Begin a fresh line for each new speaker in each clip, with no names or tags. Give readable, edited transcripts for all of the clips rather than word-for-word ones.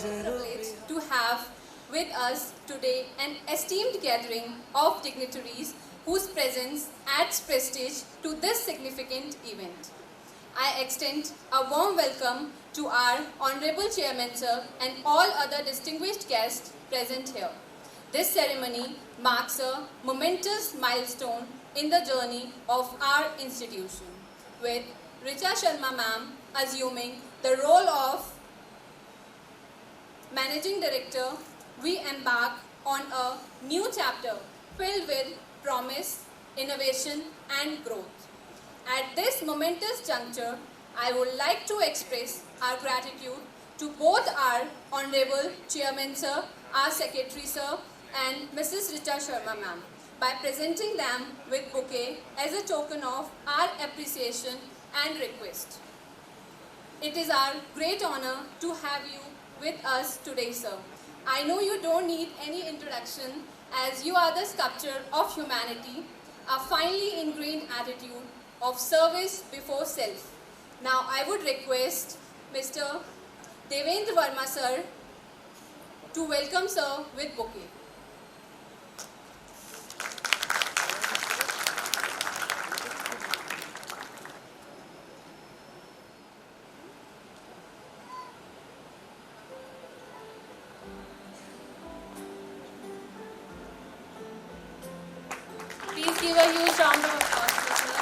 privilege to have with us today an esteemed gathering of dignitaries whose presence adds prestige to this significant event. I extend a warm welcome to our Honorable Chairman Sir and all other distinguished guests present here. This ceremony marks a momentous milestone in the journey of our institution, with Richa Sharma ma'am assuming the role of Managing Director. We embark on a new chapter filled with promise, innovation and growth. At this momentous juncture, I would like to express our gratitude to both our Honorable Chairman Sir, our Secretary Sir and Mrs. Richa Sharma ma'am by presenting them with bouquet as a token of our appreciation and request. It is our great honor to have you with us today, sir. I know you don't need any introduction as you are the sculpture of humanity, a finely ingrained attitude of service before self. Now I would request Mr. Devendra Verma sir to welcome sir with bouquet. Please give a huge round of applause to sir.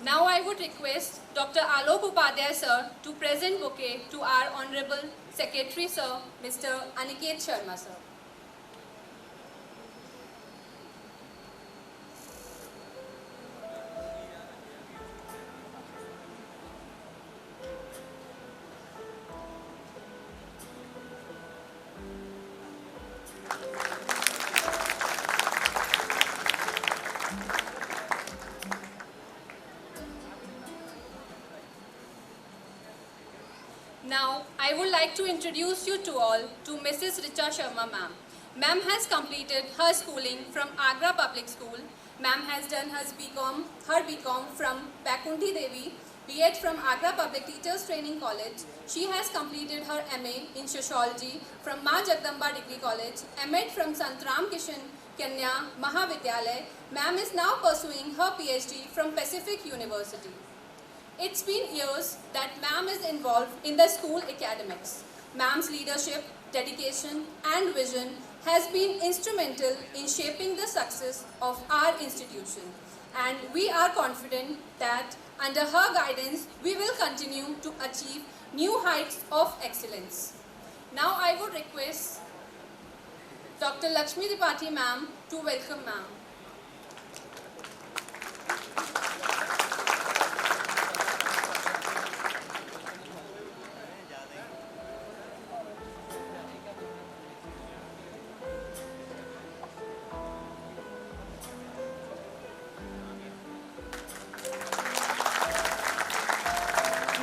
Now I would request Dr. Alok Upadhyay sir to present bouquet to our Honorable Secretary sir, Mr. Aniket Sharma sir. Now, I would like to introduce you to all to Mrs. Richa Sharma ma'am. Ma'am has completed her schooling from Agra Public School. Ma'am has done her BCom from Bakunti Devi, B.Ed from Agra Public Teachers Training College. She has completed her MA in Sociology from Ma Jagdamba Degree College, M.Ed from Sant Ram Kishan Kanya Mahavidyalaya. Ma'am is now pursuing her PhD from Pacific University. It's been years that ma'am is involved in the school academics. Ma'am's leadership, dedication and vision has been instrumental in shaping the success of our institution. And we are confident that under her guidance, we will continue to achieve new heights of excellence. Now I would request Dr. Lakshmi Tripathi ma'am to welcome ma'am.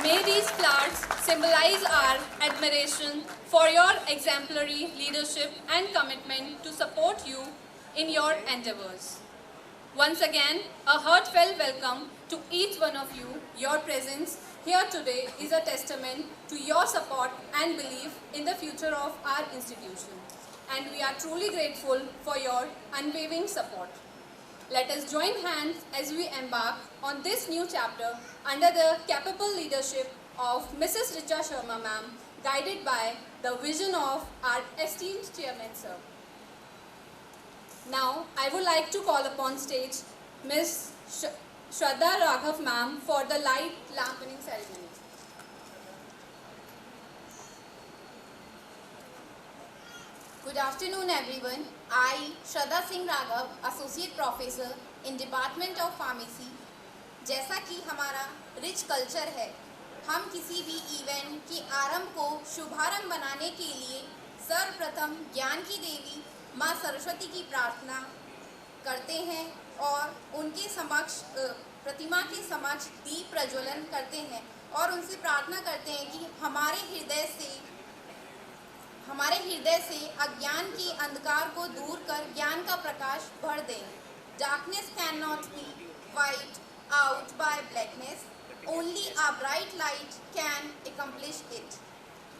May these flowers symbolize our admiration for your exemplary leadership and commitment to support you in your endeavors. Once again, a heartfelt welcome to each one of you. Your presence here today is a testament to your support and belief in the future of our institution. And we are truly grateful for your unwavering support. Let us join hands as we embark on this new chapter under the capable leadership of Mrs. Richa Sharma ma'am, guided by the vision of our esteemed chairman sir. Now, I would like to call upon stage Ms. Shraddha Raghav ma'am for the light lampening ceremony.
Good afternoon everyone. I, Shraddha Singh Raghav, Associate Professor in Department of Pharmacy. जैसा कि हमारा rich culture है, हम किसी भी event के आरंभ को शुभारंभ बनाने के लिए सर्वप्रथम ज्ञान की देवी माँ सरस्वती की प्रार्थना करते हैं और उनके समक्ष प्रतिमा के समक्ष दीप प्रज्वलन करते हैं और उनसे प्रार्थना करते हैं कि हमारे हृदय से हमारे हृदय से अज्ञान की अंधकार को दूर कर ज्ञान का प्रकाश भर दें। Darkness cannot be wiped out by blackness. Only a bright light can accomplish it.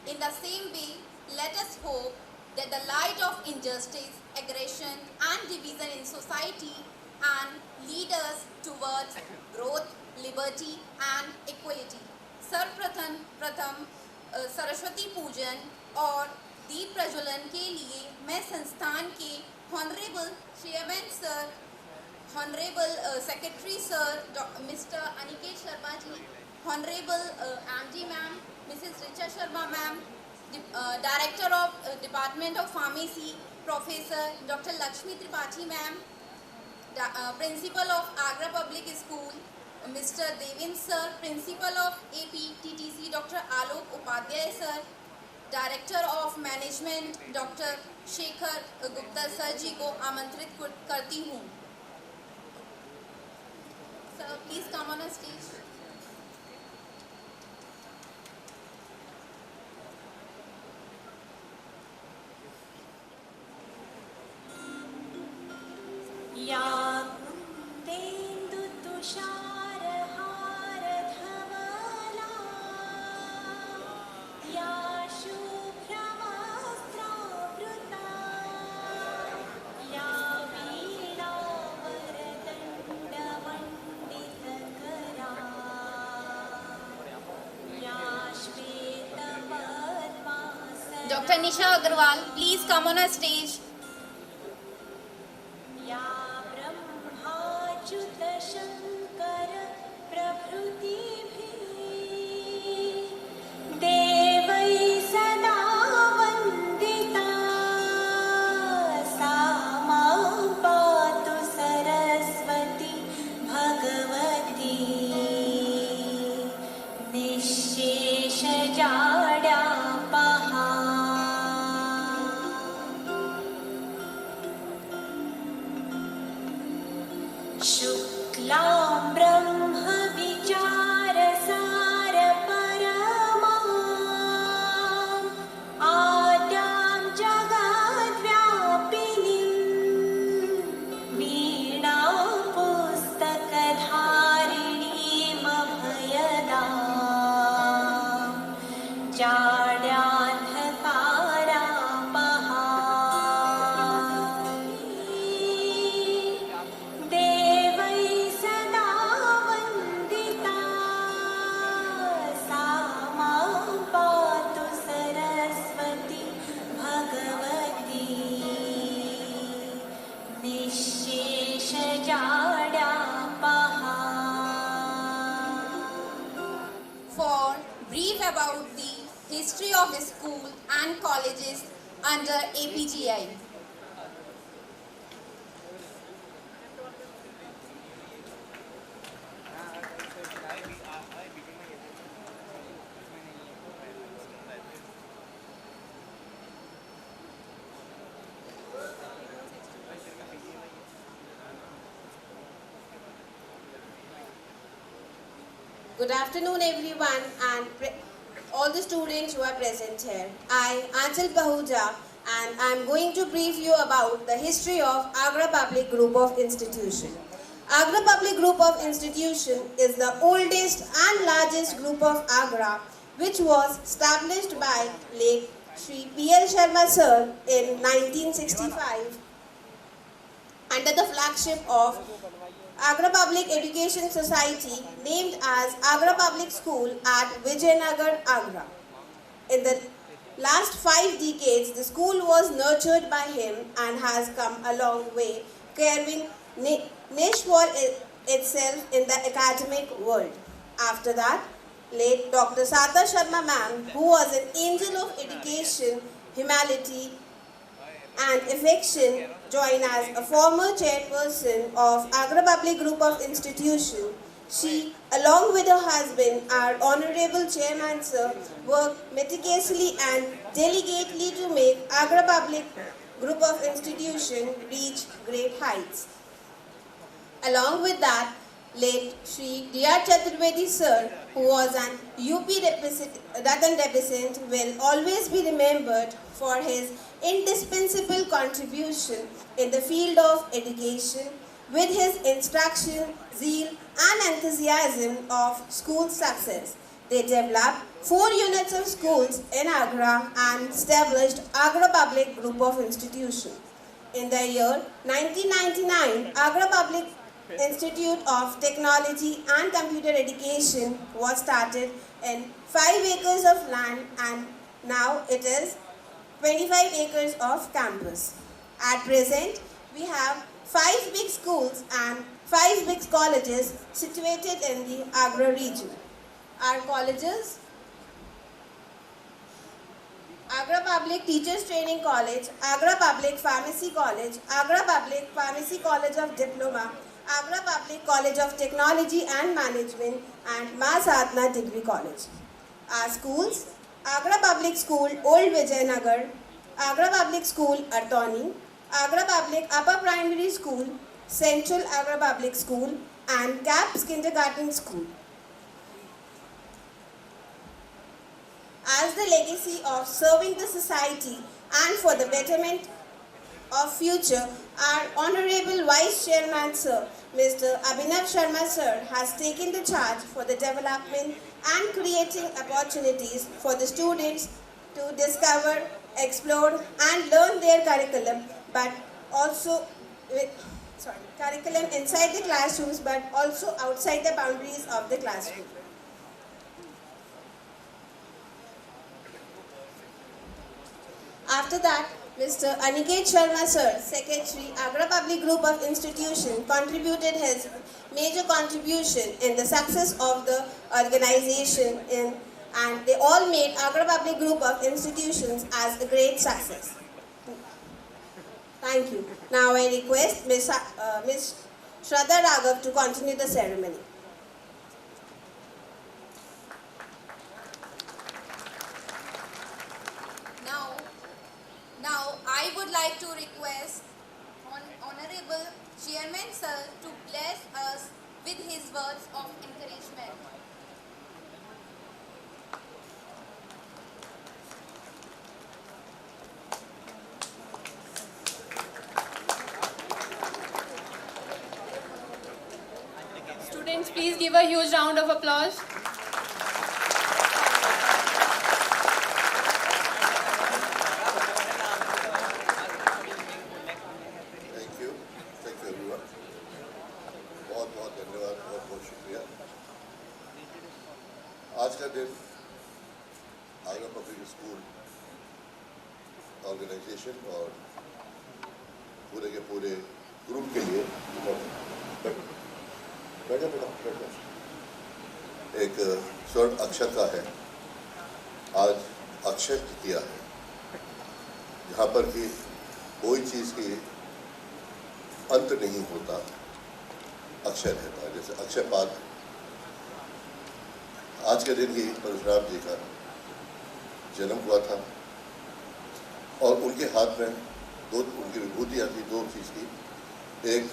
In the same way, let us hope that the light of injustice, aggression and division in society and lead us towards growth, liberty and equality. सर्वप्रथम सरस्वती पूजन और दीप प्रज्वलन के लिए मैं संस्थान के honourable chairman sir, honourable secretary sir mister Aniket Sharma ji, honourable MD ma'am Mrs Richa Sharma ma'am, director of department of pharmacy professor doctor Lakshmi Tripathi ma'am, principal of Agra public school mister Devendra sir, principal of APTTC doctor Alok Upadhyay sir, director of management doctor Shekhar Gupta sir ji को आमंत्रित करती हूँ। Sir please come on stage. Dr. Nisha Agarwal, please come on a stage.
या ब्रह्माच्युत शंकर प्रभृतिभिः देवै सदा वन्दिता सा मां पातु सरस्वती भगवती निःशेषजाड्यापहा। शुक्लां ब्रह्म विचारसार परमां आद्यां जगद्व्यापिनीं वीणां पुस्तकधारिणीमभयदां जाड्यान्धकारापहा।
For brief about the history of school and colleges under APGI.
Good afternoon everyone and all the students who are present here. I, Anchal Pahuja, and I am going to brief you about the history of Agra Public Group of Institution. Agra Public Group of Institution is the oldest and largest group of Agra, which was established by late Shri P.L. Sharma sir in 1965 under the flagship of Agra Public Education Society, named as Agra Public School at Vijayanagar, Agra. In the last 5 decades, the school was nurtured by him and has come a long way, carving niche for itself in the academic world. After that, late Dr. Sata Sharma ma'am, who was an angel of education, humanity and affection, joined as a former chairperson of Agra Public Group of Institution. She, along with her husband, our Honorable Chairman Sir, worked meticulously and diligently to make Agra Public Group of Institution reach great heights. Along with that, Late Shri D.R. Chaturvedi sir, who was an UP Ratan representative, will always be remembered for his indispensable contribution in the field of education with his instruction, zeal and enthusiasm of school success. They developed 4 units of schools in Agra and established Agra Public Group of Institutions. In the year 1999, Agra Public Institute of Technology and Computer Education was started in 5 acres of land, and now it is 25 acres of campus. At present, we have 5 big schools and 5 big colleges situated in the Agra region. Our colleges: Agra Public Teachers Training College, Agra Public Pharmacy College, Agra Public Pharmacy College of Diploma, Agra Public College of Technology and Management, and Ma Sadhana Degree College. Our schools: Agra Public School, Old Vijayanagar, Agra Public School, Artoni, Agra Public Upper Primary School, Central Agra Public School, and CAPS Kindergarten School. As the legacy of serving the society and for the betterment of future, our Honorable Vice Chairman Sir, Mr. Abhinav Sharma Sir, has taken the charge for the development and creating opportunities for the students to discover, explore and learn their curriculum, but also curriculum inside the classrooms, but also outside the boundaries of the classroom. After that, Mr. Aniket Sharma Sir, Secretary, Agra Public Group of Institutions, contributed his major contribution in the success of the organization, and they all made Agra Public Group of Institutions as a great success. Thank you. Now I request Ms. Shraddha Raghav to continue the ceremony.
Now, I would like to request Honorable Chairman Sir to bless us with his words of encouragement.
Students, please give a huge round of applause.
आज का दिन Agra public school organisation और पूरे के पूरे group के लिए एक स्वर्ण अक्षर का है। आज अक्षय तृतीया है, जहाँ पर कि कोई चीज़ की अंत नहीं होता, अक्षय रहता है। जैसे अक्षय पात्र, आज के दिन ही परशुराम जी का जन्म हुआ था और उनके हाथ में उनकी विभूतियाँ थी 2 चीज़ की, एक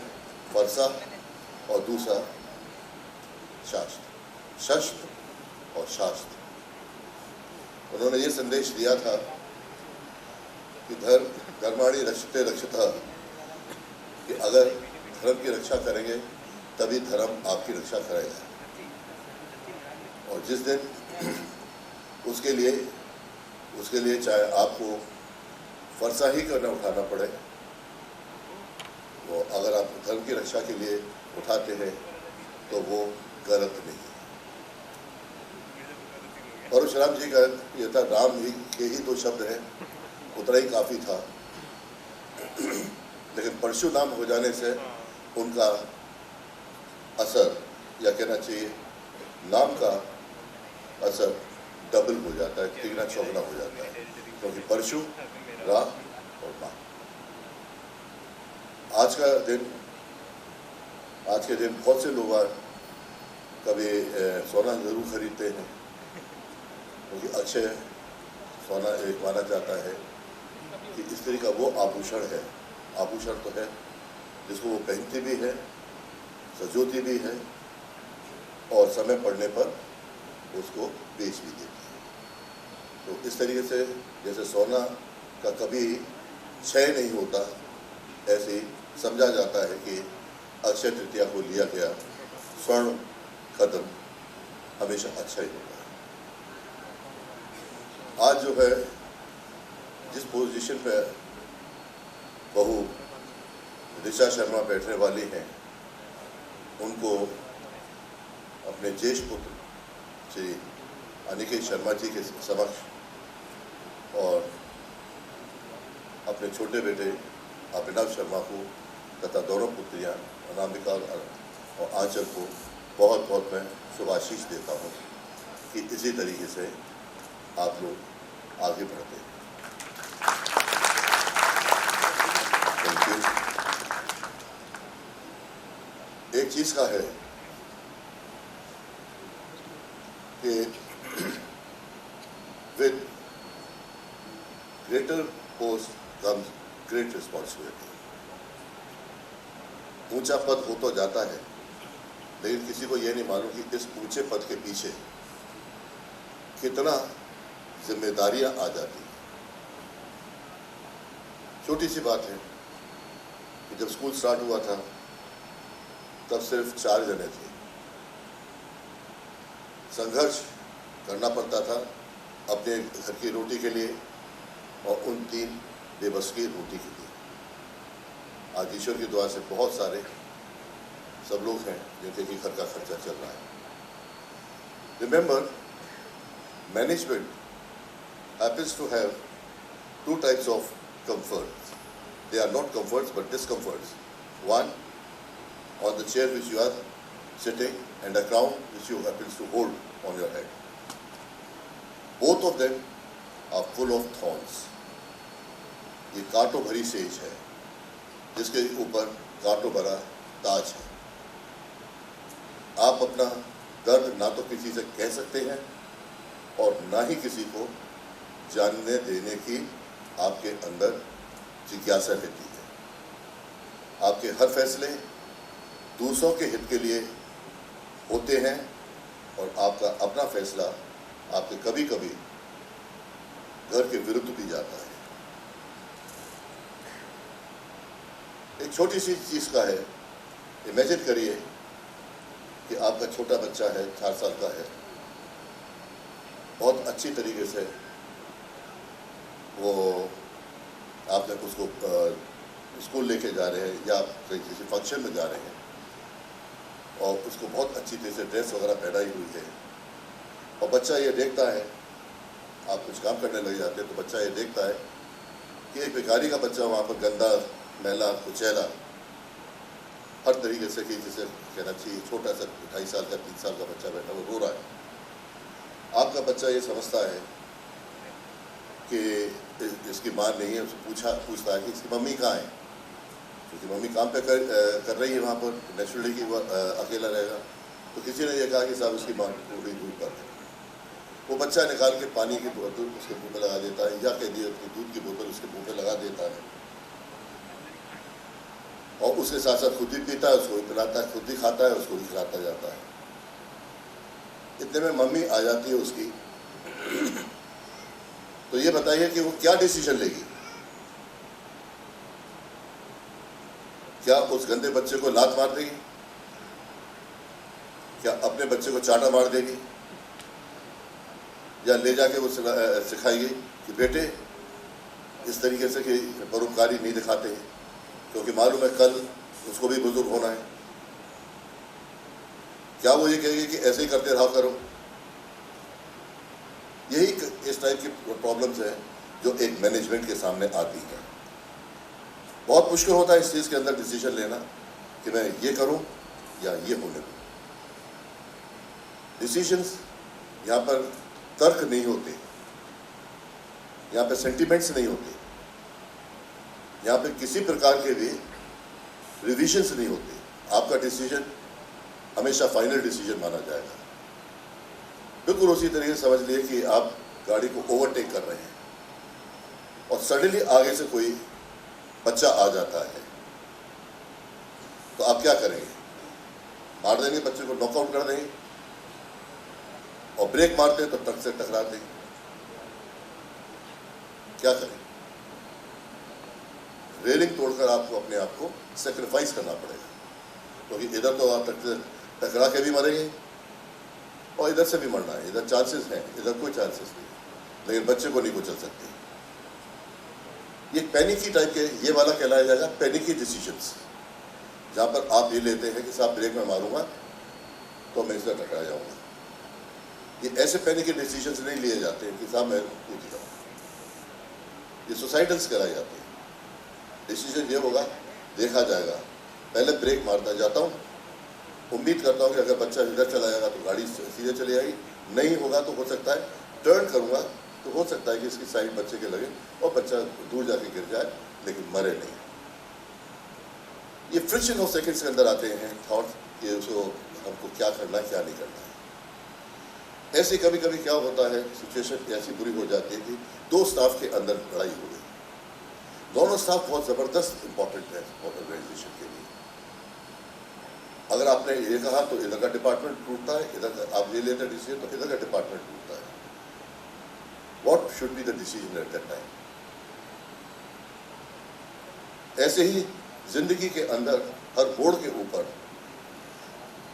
फरसा और दूसरा शास्त्र, शस्त्र और शास्त्र। उन्होंने ये संदेश दिया था कि धर्माणि रक्षते रक्षतः, कि अगर धर्म की रक्षा करेंगे तभी धर्म आपकी रक्षा करेगा। और जिस दिन उसके लिए चाहे आपको फरसा ही करना उठाना पड़े, वो अगर आप धर्म की रक्षा के लिए उठाते हैं तो वो गलत नहीं है। परशुराम जी का ये था, राम ही के ही 2 शब्द हैं, उतना ही काफ़ी था। लेकिन परशु नाम हो जाने से उनका असर, या कहना चाहिए नाम का असर डबल हो जाता है, तिगना चौगुना हो जाता है, क्योंकि परशु, रा और माँ। आज के दिन बहुत से लोग कभी सोना जरूर खरीदते हैं, क्योंकि अक्षय सोना एक माना जाता है कि स्त्री का वो आभूषण है, आभूषण तो है जिसको वो पहनती भी है, सजोती भी है और समय पड़ने पर उसको बेच भी देती है। तो इस तरीके से जैसे सोना का कभी क्षय नहीं होता, ऐसे ही समझा जाता है कि अक्षय तृतीया को लिया गया स्वर्ण कदम हमेशा अच्छा ही होता है। आज जो है जिस पोजीशन पे बहू ऋचा शर्मा बैठने वाली हैं, उनको अपने ज्येष्ठ पुत्र श्री अनिकेत शर्मा जी के समक्ष और अपने छोटे बेटे अभिनव शर्मा को तथा दोनों पुत्रियां अनामिका और आंचल को बहुत बहुत मैं शुभाशीष देता हूं कि इसी तरीके से आप लोग आगे बढ़ते हैं। Thank you. एक चीज का है कि with greater post comes great responsibility. ऊंचा पद हो तो जाता है, लेकिन किसी को यह नहीं मालूम कि इस ऊंचे पद के पीछे कितना जिम्मेदारियां आ जाती हैं। छोटी सी बात है कि जब स्कूल स्टार्ट हुआ था तब सिर्फ 4 जने थे। संघर्ष करना पड़ता था अपने घर की रोटी के लिए और उन 3 बेबस की रोटी के लिए। आज ईश्वर की दुआ से बहुत सारे सब लोग हैं जिनके कि घर का खर्चा चल रहा है। Remember, management happens to have 2 types of comforts. They are not comforts but discomforts. One, on the chair which you are sitting, and a crown which you happens to hold on your head. Both of them are full of thorns. ये कांटों भरी says है जिसके ऊपर कांटों भरा ताज है। आप अपना दर्द ना तो किसी से कह सकते हैं और ना ही किसी को जानने देने की आपके अंदर जिज्ञासा रहती है। आपके हर फैसले दूसरों के हित के लिए होते हैं और आपका अपना फैसला आपके कभी कभी घर के विरुद्ध भी जाता है। एक छोटी सी चीज़ का है, इमेजिन करिए कि आपका छोटा बच्चा है, 4 साल का है, बहुत अच्छी तरीके से वो आप जब उसको स्कूल लेके जा रहे हैं या किसी फंक्शन में जा रहे हैं और उसको बहुत अच्छी तरह से ड्रेस वगैरह पहनाई हुई है और बच्चा ये देखता है, आप कुछ काम करने लग जाते हैं तो बच्चा ये देखता है कि एक भिखारी का बच्चा वहाँ पर गंदा, मैला, कुचैला, हर तरीके से कि जिसे कहना चाहिए छोटा सा 2.5 साल का 3 साल का बच्चा बैठा वो रो रहा है। आपका बच्चा ये समझता है कि इसकी माँ नहीं है, उससे पूछता है कि इसकी मम्मी कहाँ है, क्योंकि मम्मी काम पे कर रही है वहाँ पर, नेचुरली कि वो अकेला रहेगा। तो किसी ने ये कहा कि साहब उसकी माँ थोड़ी दूर पर है। वो बच्चा निकाल के पानी की बोतल उसके मुँह पे लगा देता है या कह दिए उसकी दूध की बोतल उसके मुँह पे लगा देता है और उसके साथ साथ खुद ही पीता है, उसको भी पिलाता है, खुद ही खाता है, उसको भी खिलाता जाता है। इतने में मम्मी आ जाती है उसकी। तो ये बताइए कि वो क्या डिसीजन लेगी? क्या उस गंदे बच्चे को लात मार देगी? क्या अपने बच्चे को चाटा मार देगी? या ले जाके वो सिखाएगी कि बेटे इस तरीके से कि परोपकारी नहीं दिखाते हैं क्योंकि मालूम है कल उसको भी बुजुर्ग होना है। क्या वो ये कहेगी कि ऐसे ही करते रहा करो? यही इस टाइप की प्रॉब्लम्स हैं जो एक मैनेजमेंट के सामने आती है। बहुत मुश्किल होता है इस चीज़ के अंदर डिसीजन लेना कि मैं ये करूं या ये होने दूं। डिसीजंस यहाँ पर तर्क नहीं होते, यहाँ पे सेंटिमेंट्स नहीं होते, यहाँ पे किसी प्रकार के भी रिविजन्स नहीं होते। आपका डिसीजन हमेशा फाइनल डिसीजन माना जाएगा। बिल्कुल उसी तरीके से समझ लिए कि आप गाड़ी को ओवरटेक कर रहे हैं और सडनली आगे से कोई बच्चा आ जाता है तो आप क्या करेंगे? मार देंगे बच्चे को, नॉकआउट कर देंगे और ब्रेक मारते हैं तो ट्रक से टकराते हैं। क्या करें? रेलिंग तोड़कर आपको अपने आप को सेक्रीफाइस करना पड़ेगा, क्योंकि इधर तो आप ट्रक से टकरा के भी मरेंगे और इधर से भी मरना है। इधर चांसेस हैं, इधर कोई चांसेस नहीं, लेकिन बच्चे को नहीं कुचल सकते। ये पैनिकी टाइप के, ये वाला कहलाया जाएगा पैनिकी डिसीजंस, जहाँ पर आप ये लेते हैं कि साहब ब्रेक में मारूंगा तो मैं इससे टकरा जाऊंगा। ये ऐसे पैनिकी डिसीजंस नहीं लिए जाते हैं कि साहब मैं कूद जाऊँ। ये सुसाइडल्स कराए जाते हैं। डिसीजन ये होगा, देखा जाएगा, पहले ब्रेक मारता जाता हूँ, उम्मीद करता हूँ कि अगर बच्चा इधर चला जाएगा तो गाड़ी सीधे चली जाएगी, नहीं होगा तो हो सकता है टर्न करूँगा तो हो सकता है कि इसकी साइड बच्चे के लगे और बच्चा दूर जाके गिर जाए, लेकिन मरे नहीं। ये फ्रिक्शन ऑफ सेकंड्स के अंदर आते हैं थॉट कि उसको हमको क्या करना है क्या नहीं करना है। ऐसे कभी कभी क्या होता है, सिचुएशन ऐसी बुरी हो जाती है कि दो स्टाफ के अंदर लड़ाई हो गई। दोनों स्टाफ बहुत ज़बरदस्त इंपॉर्टेंट है ऑर्गेनाइजेशन के लिए। अगर आपने ये कहा तो इधर का डिपार्टमेंट टूटता है, इधर आप ये लेते डिसीजन तो इधर का डिपार्टमेंट टूटता है। What should be the decision at that time? ऐसे ही जिंदगी के अंदर हर मोड़ के ऊपर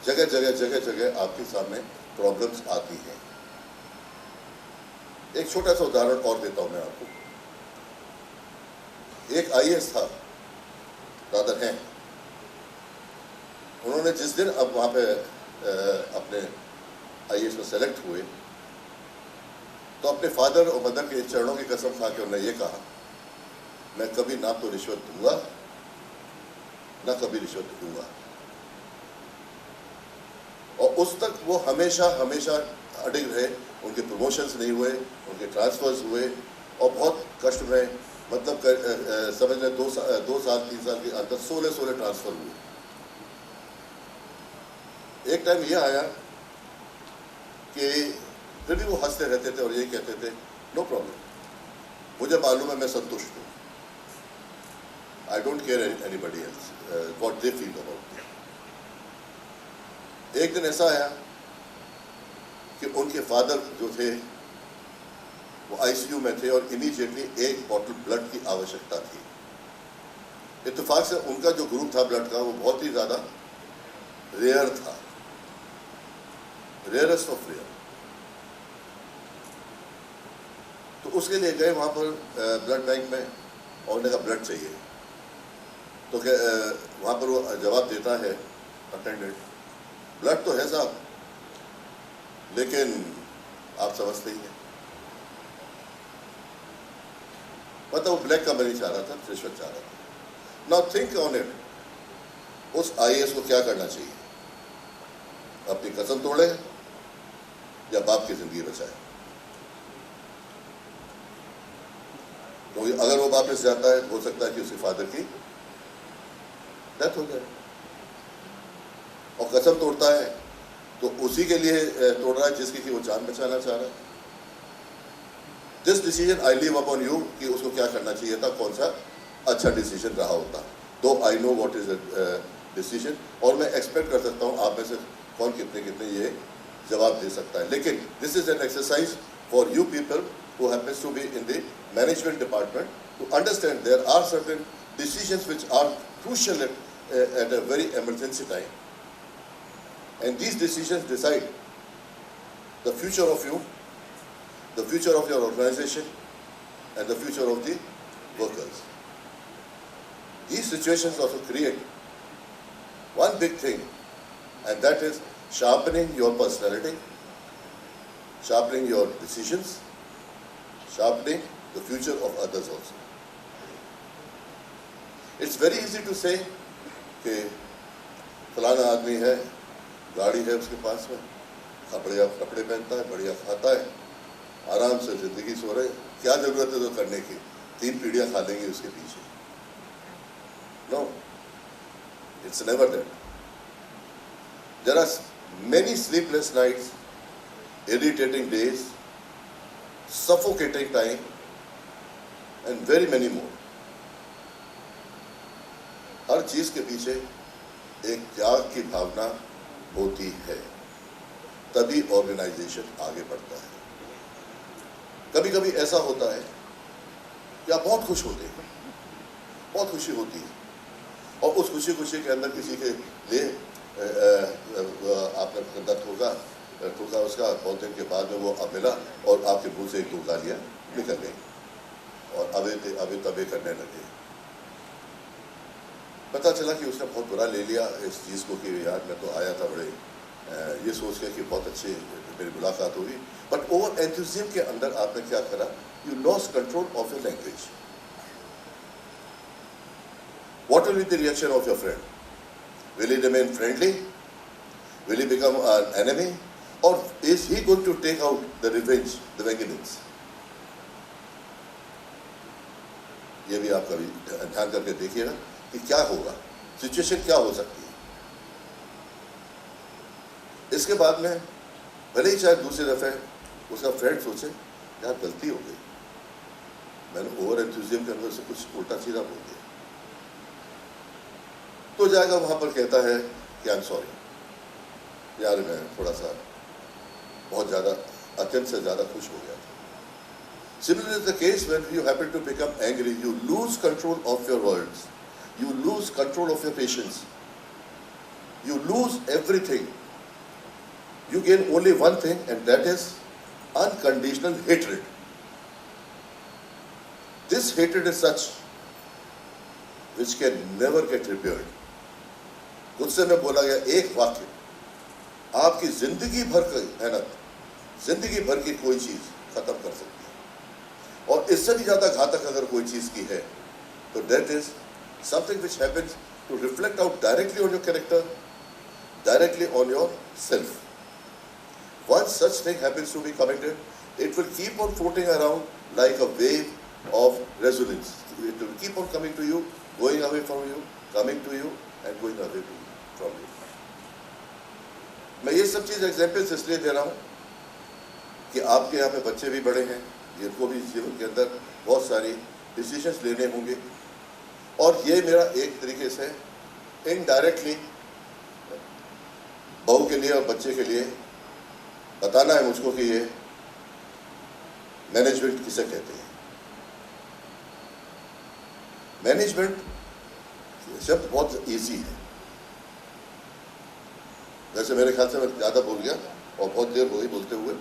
जगह जगह आपके सामने प्रॉब्लम्स आती हैं। एक छोटा सा उदाहरण और देता हूं मैं आपको। एक आईएएस था, रादर हैं, उन्होंने जिस दिन अब वहाँ पे अपने आईएएस में सेलेक्ट हुए तो अपने फादर और मदर के चरणों की कसम खा के उन्होंने ये कहा, मैं कभी ना तो रिश्वत दूंगा ना कभी रिश्वत दूंगा। और उस तक वो हमेशा अडिग रहे। उनके प्रमोशंस नहीं हुए, उनके ट्रांसफर्स हुए और बहुत कष्ट में, मतलब समझ लें 2 साल 3 साल के अंदर 16 ट्रांसफर हुए। एक टाइम ये आया कि फिर भी वो हंसते रहते थे और ये कहते थे, नो प्रॉब्लम, मुझे मालूम है मैं संतुष्ट हूँ, I don't care anybody else what they feel about me. एक दिन ऐसा आया कि उनके फादर जो थे वो आईसीयू में थे और इमीडिएटली 1 बॉटल ब्लड की आवश्यकता थी। इत्तेफाक से उनका जो ग्रुप था ब्लड का वो बहुत ही ज़्यादा रेयर था, रेयरेस्ट ऑफ रेयर। तो उसके लिए गए वहाँ पर ब्लड बैंक में और उन्हें कहा ब्लड चाहिए। तो वहाँ पर वो जवाब देता है अटेंडेंट, ब्लड तो है साहब, लेकिन आप समझते ही हैं, मतलब वो ब्लैक का मनी चाह रहा था, रिश्वत चाह रहा था। नाउ थिंक ऑन इट, उस आईएएस को क्या करना चाहिए? अपनी कसम तोड़े या बाप की जिंदगी बचाए? तो अगर वो वापस जाता है हो सकता है कि उसके फादर की डेथ हो जाए। और कसम तोड़ता है तो उसी के लिए तोड़ रहा है जिसकी कि वो जान बचाना चाह रहा है। This decision I leave upon you कि उसको क्या करना चाहिए था, कौन सा अच्छा डिसीजन रहा होता। दो I know what is the decision, और मैं एक्सपेक्ट कर सकता हूँ आप में से कौन कितने ये जवाब दे सकता है। लेकिन this is an exercise for you people who happens to be in the management department to understand there are certain decisions which are crucial at a very emergency time, and these decisions decide the future of you, the future of your organization, and the future of the workers. These situations also create one big thing, and that is sharpening your personality, sharpening your decisions, sharpening the future of others also. It's very easy to say कि फलाना आदमी है, गाड़ी है उसके पास में, बढ़िया कपड़े पहनता है, बढ़िया खाता है, आराम से जिंदगी सो रहे, क्या जरूरत है तो करने की, 3 पीढ़ियां खा लेंगी उसके पीछे। No, it's never that. There are many sleepless nights, irritating days, suffocating time, and very many more. हर चीज के पीछे एक त्याग की भावना होती है, तभी ऑर्गेनाइजेशन आगे बढ़ता है। कभी कभी ऐसा होता है कि आप बहुत खुश होते हैं, बहुत खुशी होती है, और उस खुशी के अंदर किसी के लिए आपने कंधा ठोका उसका, बहुत दिन के बाद में वो अब मिला और आपके मुंह से 1-2 गालियाँ निकल गई और अबे तबे करने लगे। पता चला कि उसने बहुत बुरा ले लिया इस चीज़ को कि यार मैं तो आया था बड़े ये सोच के कि बहुत अच्छी मेरी मुलाकात होगी, बट ओवर एंथुसिज्म के अंदर आपने क्या करा, you lost control of your language. What will be the reaction of your friend? Will he remain friendly? Will he become an enemy? Or is he going to take out the revenge, the vengeance? ये भी आप कभी ध्यान करके देखिएगा कि क्या होगा, सिचुएशन क्या हो सकती है। इसके बाद में भले ही चाहे दूसरी दफे उसका फ्रेंड सोचे यार गलती हो गई, मैंने ओवर एंथुसिज्म के अंदर से कुछ उल्टा सीधा बोल दिया, तो जाएगा वहां पर कहता है कि आई एम सॉरी यार, मैं थोड़ा सा बहुत ज़्यादा अत्यंत से ज़्यादा खुश हो गया था। Similarly is the case when you happen to become angry, you lose control of your words, you lose control of your patience, you lose everything. You gain only one thing, and that is unconditional hatred. This hatred is such which can never get repaired. गुस्से में बोला गया एक वाक्य आपकी जिंदगी भर की मेहनत, जिंदगी भर की कोई चीज खत्म कर सकती है, और इससे भी ज्यादा घातक अगर कोई चीज की है तो that is something which happens to reflect out directly on your character, directly on your self. Once such thing happens to be committed, it will keep on floating around like a wave of resonance. It will keep on coming to you, going away from you, coming to you and going away from you. मैं ये सब चीज़ examples इसलिए दे रहा हूँ कि आपके यहाँ पे बच्चे भी बड़े हैं, जिनको भी जीवन के अंदर बहुत सारी डिसीजंस लेने होंगे, और ये मेरा एक तरीके से इनडायरेक्टली बहू के लिए और बच्चे के लिए बताना है मुझको कि ये मैनेजमेंट किसे कहते हैं. मैनेजमेंट शब्द बहुत इजी है, वैसे मेरे ख्याल से मैं ज़्यादा बोल गया और बहुत देर हो गई बोलते हुए,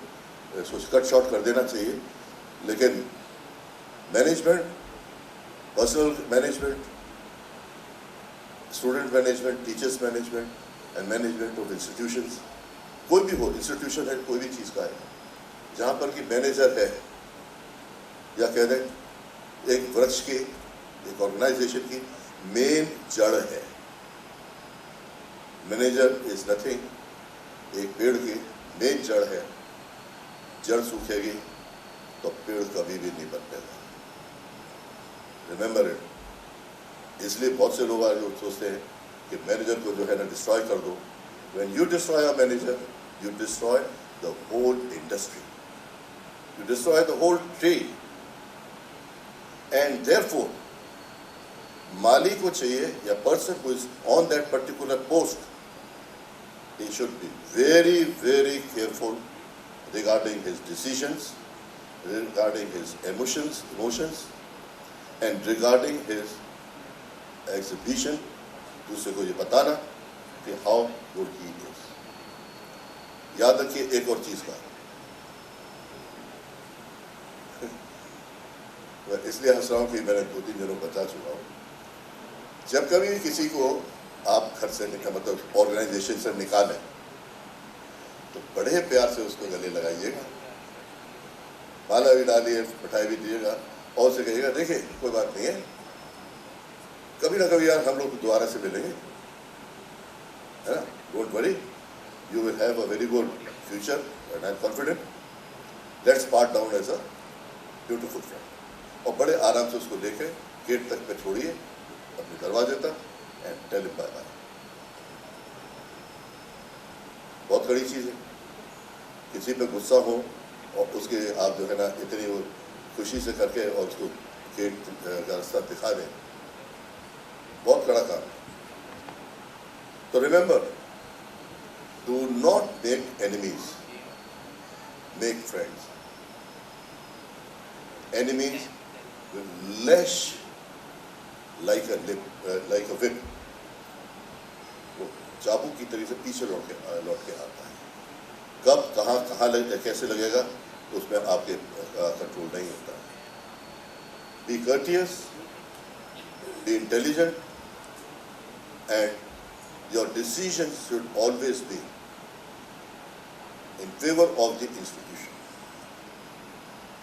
सोच कट शॉर्ट कर देना चाहिए. लेकिन management, personal management, student management, teachers management and management of institutions, कोई भी हो इंस्टीट्यूशन है, कोई भी चीज़ का है, जहाँ पर कि मैनेजर है या कह दें एक वृक्ष की, एक ऑर्गेनाइजेशन की मेन जड़ है. मैनेजर इज नथिंग, एक पेड़ की मेन जड़ है. जड़ सूखेगी तो पेड़ कभी भी नहीं बनेगा. Remember it. इसलिए बहुत से लोग आज सोचते हैं कि मैनेजर को जो है ना डिस्ट्रॉय कर दो. When you destroy a manager, you destroy the whole industry. You destroy the whole trade. And therefore, माली को चाहिए या person who is on that particular post, he should be very, very careful regarding his decisions, regarding his emotions, and regarding his exhibition. दूसरे को ये बताना कि how good he is. याद रखिए एक और चीज का, इसलिए हंस रहा हूं कि मैंने 2-3 दिनों बता चुका हूं. जब कभी किसी को आप घर से मतलब ऑर्गेनाइजेशन से निकालें तो बड़े प्यार से उसको गले लगाइएगा, माला भी डालिए, मिठाई भी दिएगा, और उसे कहिएगा देखिए कोई बात नहीं है, कभी ना कभी यार हम लोग दोबारा से मिलेंगे, है ना, don't worry, you will have a very good future and I am confident, let's part down as a beautiful friend. और बड़े आराम से उसको लेके गेट तक पे छोड़िए अपने दरवाजे तक and tell him bye bye. बहुत बड़ी चीज़ है. किसी पे गुस्सा हो और उसके आप जो है ना इतनी वो खुशी से करके और उसको गेट का रास्ता दिखा दें, बहुत बड़ा काम है. तो remember, do not make enemies. make friends. Enemies will lash like a whip. वो चाबुक की तरीके से पीछे लौट के आता है. कब कहाँ कैसे लगेगा उसमें आपके कंट्रोल नहीं होता. Be courteous, be intelligent, and your decisions should always be in favor of the institution.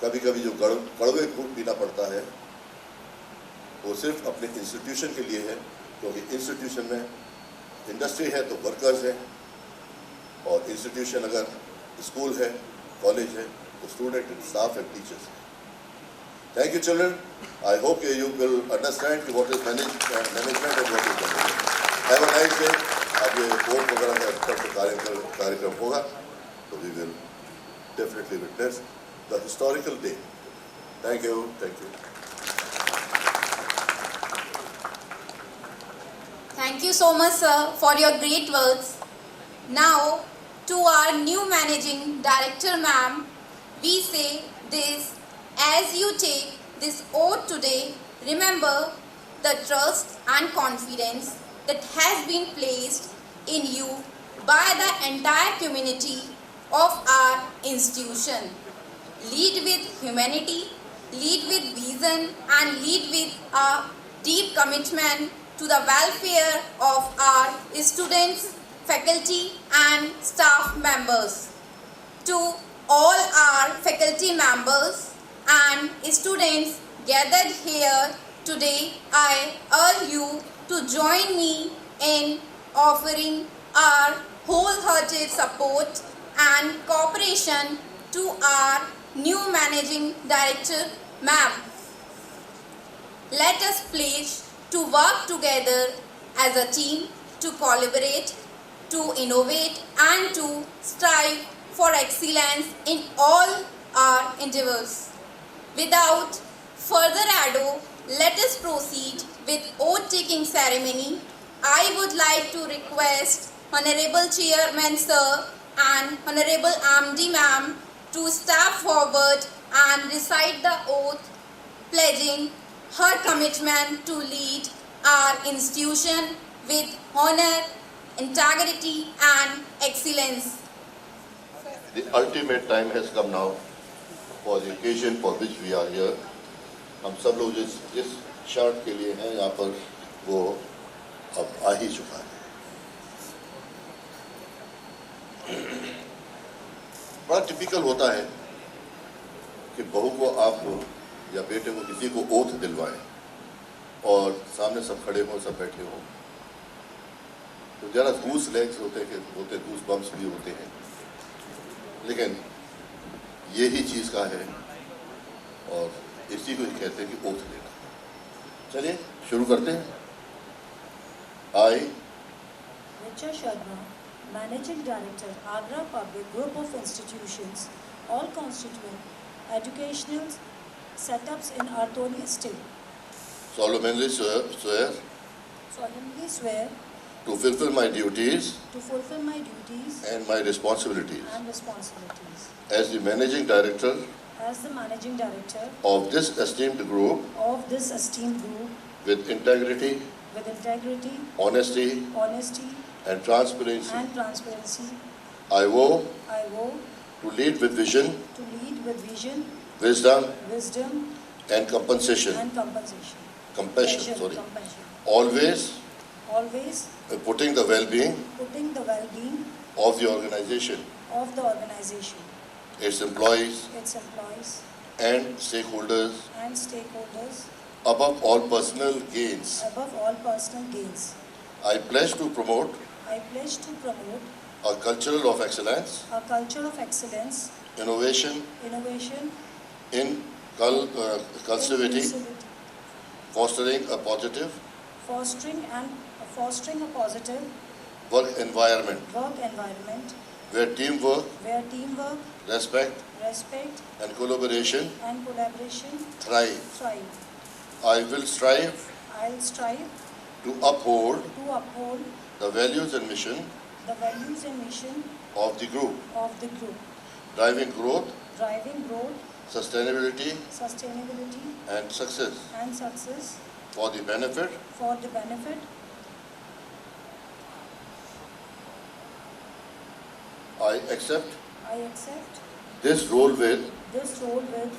कभी कभी जो कड़वे घूंट पीना पड़ता है वो सिर्फ अपने इंस्टीट्यूशन के लिए है, क्योंकि इंस्टीट्यूशन में इंडस्ट्री है तो वर्कर्स हैं, और इंस्टीट्यूशन अगर स्कूल है, कॉलेज है, तो student and staff and teachers हैं. Thank you, children. I hope you will understand what is management and what is management. Have a nice day. अब ये कोर्ट वगैरह का अच्छा से कार्यक्रम होगा, तो we will definitely witness the historical day. Thank you. Thank you.
Thank you so much, sir, for your great words. Now, to our new managing director, ma'am, we say this: as you take this oath today, remember the trust and confidence that has been placed in you by the entire community of our institution. Lead with humanity, lead with vision, and lead with a deep commitment to the welfare of our students, faculty, and staff members. To all our faculty members and students gathered here today, I urge you to join me in offering our wholehearted support and cooperation to our new managing director, ma'am. Let us pledge to work together as a team, to collaborate, to innovate, and to strive for excellence in all our endeavors. Without further ado, let us proceed with oath-taking ceremony. I would like to request Honorable Chairman Sir and Honorable MD Ma'am to step forward and recite the oath, pledging her commitment to lead our institution with honor, integrity, and excellence.
The ultimate time has come now for the occasion for which we are here. हम सब लोग जिस क्षण के लिए हैं यहाँ पर, वो अब आ ही चुका है. बड़ा टिपिकल होता है कि बहू को आप या बेटे को किसी को ओथ दिलवाएं और सामने सब खड़े हों, सब बैठे हों, तो ज़रा गूस लेग्स होते गूस बम्स भी होते हैं. लेकिन यही चीज़ का है और इसी को ही कहते हैं कि ओथ लेना. चलिए शुरू करते हैं. आई
Richa Sharma, Managing Director, Agra Public Group of Institutions, all constituent educational setups in Artoni Estate,
solemnly swear
solemnly swear
to fulfill my duties
to fulfill my duties
and my responsibilities
and responsibilities
as the Managing Director
as the Managing Director
of this esteemed group
of this esteemed group
with integrity, honesty, and transparency. I vow to lead with vision, wisdom, and compassion. Always putting the well-being of the organization, its employees, and stakeholders above all personal gains. I pledge to promote a culture of excellence, innovation, in cultivating, fostering a positive
fostering a positive
work environment where teamwork, respect, and collaboration thrive. I will strive to uphold the values and mission of the group, driving growth,
sustainability,
and success
and success
for the benefit I accept
I accept
this role with
this role with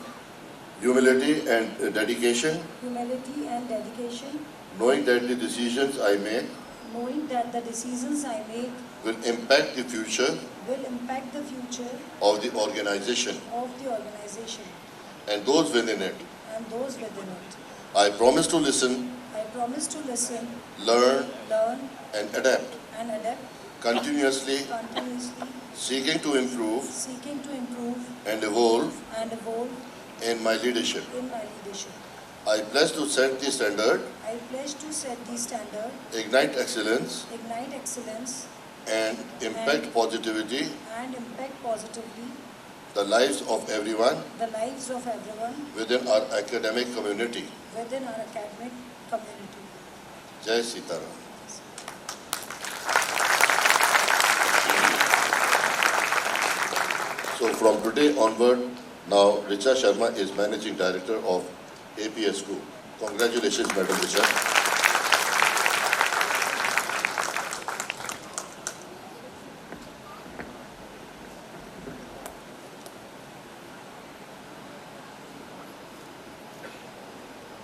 humility and dedication,
humility and dedication,
knowing that the decisions I make
knowing that the decisions I make
will impact the future
will impact the future
of the organization
of the organization
and those within it.
and those within it.
I promise to listen,
I promise to listen,
learn,
learn,
and adapt
and adapt
continuously,
continuously,
seeking to improve
seeking to improve
and evolve
and evolve
in my leadership.
in my leadership.
I pledge to set the standard,
I pledge to set the standard,
ignite excellence,
ignite excellence,
and impact positivity
and impact positively
the lives of everyone
the lives of everyone
within our academic community.
within our academic community.
Jai Sitaram. So from today onward, now Richa Sharma is Managing Director of APS Group. Congratulations, Madam Richa.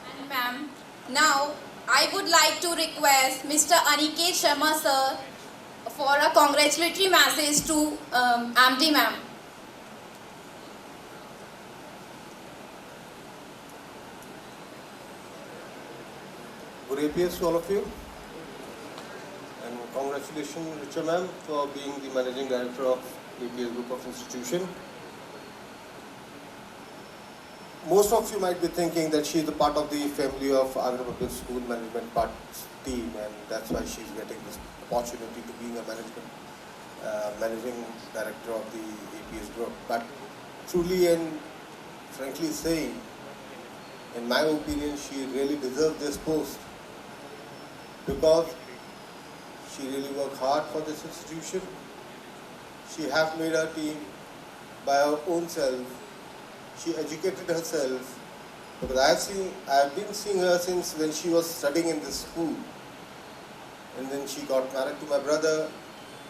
And ma'am, now I would like to request Mr. Aniket Sharma sir for a congratulatory message to MD ma'am.
Good APS to all of you, and congratulations Richa ma'am for being the Managing Director of APS Group of Institution. Most of you might be thinking that she is a part of the family of Agra Public School Management Part team, and that's why she's getting this opportunity to being a Managing Director of the APS Group. But truly and frankly saying, in my opinion, she really deserves this post, because she really worked hard for this institution. She has made her team by her own self. She educated herself, because I have been seeing her since when she was studying in this school, and then she got married to my brother.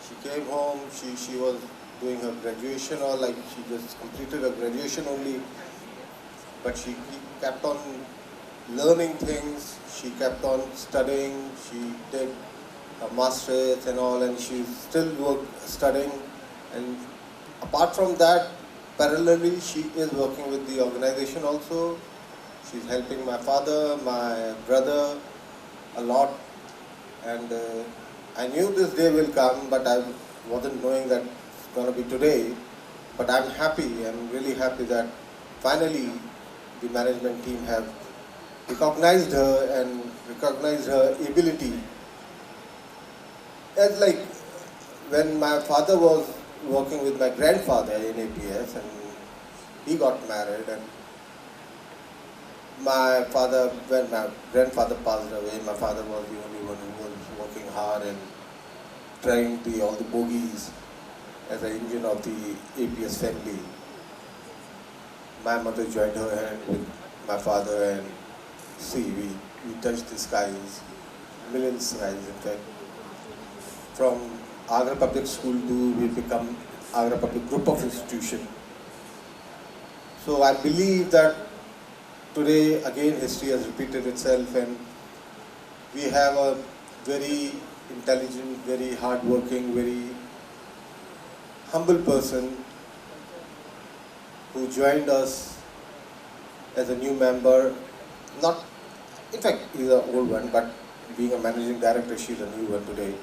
She came home. She was doing her graduation, or like she just completed her graduation only, but she kept on learning things. She kept on studying. She did her master's and all, and she still studying. And apart from that, parallelly, she is working with the organization also. She's helping my father, my brother a lot. And I knew this day will come, but I wasn't knowing that it's going to be today. But I'm happy, I'm really happy that finally the management team have recognized her and recognized her ability. It's like when my father was working with my grandfather in APS, and he got married, and when my grandfather passed away, my father was the only one who was working hard and trying all the bogies as an engine of the APS family. My mother joined her hand with my father, and see, we touched the skies, millions of skies in fact. From Agra Public School we become Agra Public Group of Institution. So I believe that today again history has repeated itself, and we have a very intelligent, very hardworking, very humble person who joined us as a new member. In fact, he's an old one, but being a managing director, she's a new one today.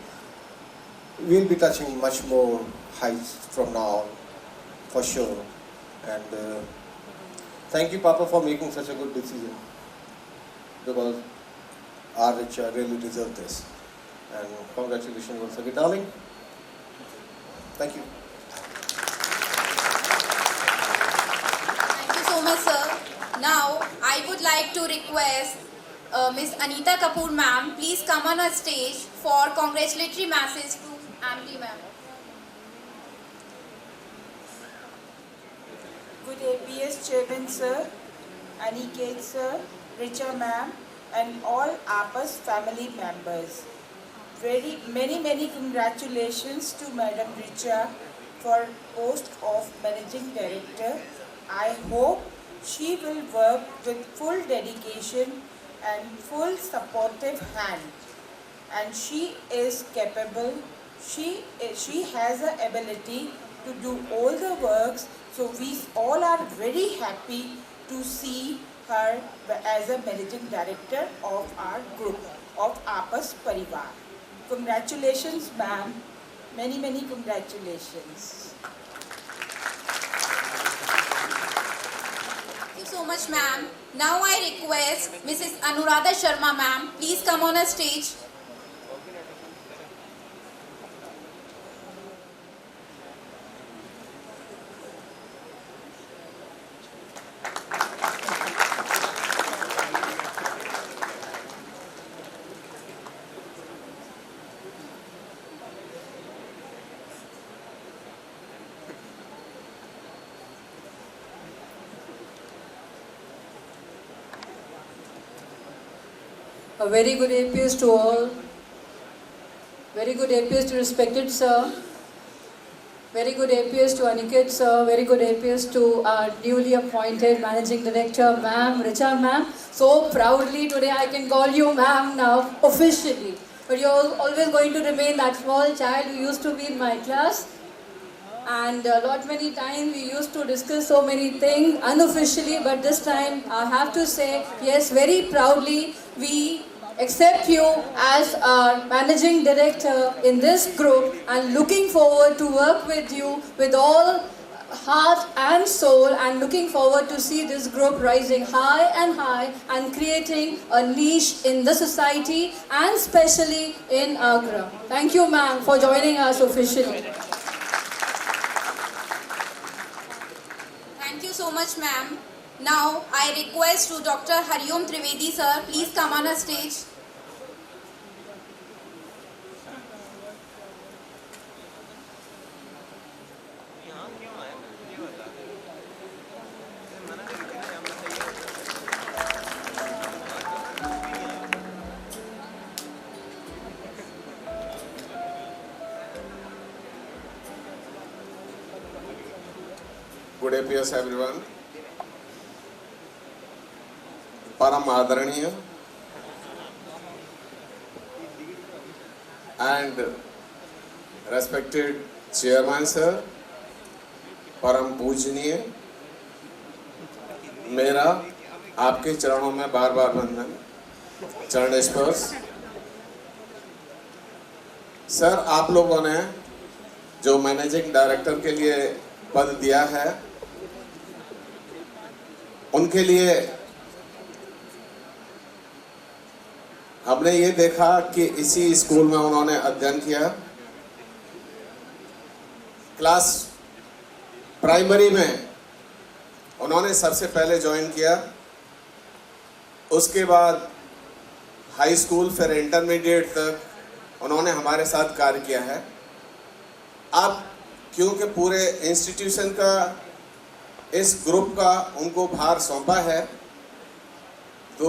We'll be touching much more heights from now on, for sure. And thank you, Papa, for making such a good decision, because our Richa really deserved this. And congratulations once again, darling. Thank you.
Thank you so much, sir. Now, I would like to request Ms. Anita Kapoor ma'am, please come on a stage for congratulatory message to MD ma'am.
APS Chairman Sir, Aniket Sir, Richa Ma'am, and all APAS family members. Many congratulations to Madam Richa for post of Managing Director. I hope she will work with full dedication and full supportive hand. And she is capable, she has the ability to do all the works, so we all are very happy to see her as a Managing Director of our group, of APAS Parivar. Congratulations, ma'am. Many congratulations.
Thank you so much, ma'am. Now I request Mrs. Anuradha Sharma, ma'am, please come on a stage.
A very good APS to all. Very good APS to respected sir. Very good APS to Aniket sir. Very good APS to our newly appointed Managing Director, ma'am, Richa ma'am. So proudly today I can call you ma'am now, officially. But you're always going to remain that small child who used to be in my class. And many times we used to discuss so many things unofficially, but this time I have to say, yes, very proudly, we accept you as our Managing Director in this group and looking forward to work with you with all heart and soul, and looking forward to see this group rising high and creating a niche in the society and especially in Agra. Thank you, ma'am, for joining us officially.
Thank you so much, ma'am. Now I request to Dr. Hariom Trivedi sir, please come on a stage.
Good APS everyone. Param Adaraniya and respected Chairman sir, Param पूजनीय, मेरा आपके चरणों में बार बार वंदन, चरण स्पर्श। Sir, आप लोगों ने जो मैनेजिंग डायरेक्टर के लिए पद दिया है, उनके लिए हमने ये देखा कि इसी स्कूल में उन्होंने अध्ययन किया। क्लास प्राइमरी में उन्होंने सबसे पहले ज्वाइन किया, उसके बाद हाई स्कूल, फिर इंटरमीडिएट तक उन्होंने हमारे साथ कार्य किया है। अब क्योंकि पूरे इंस्टीट्यूशन का, इस ग्रुप का उनको भार सौंपा है, तो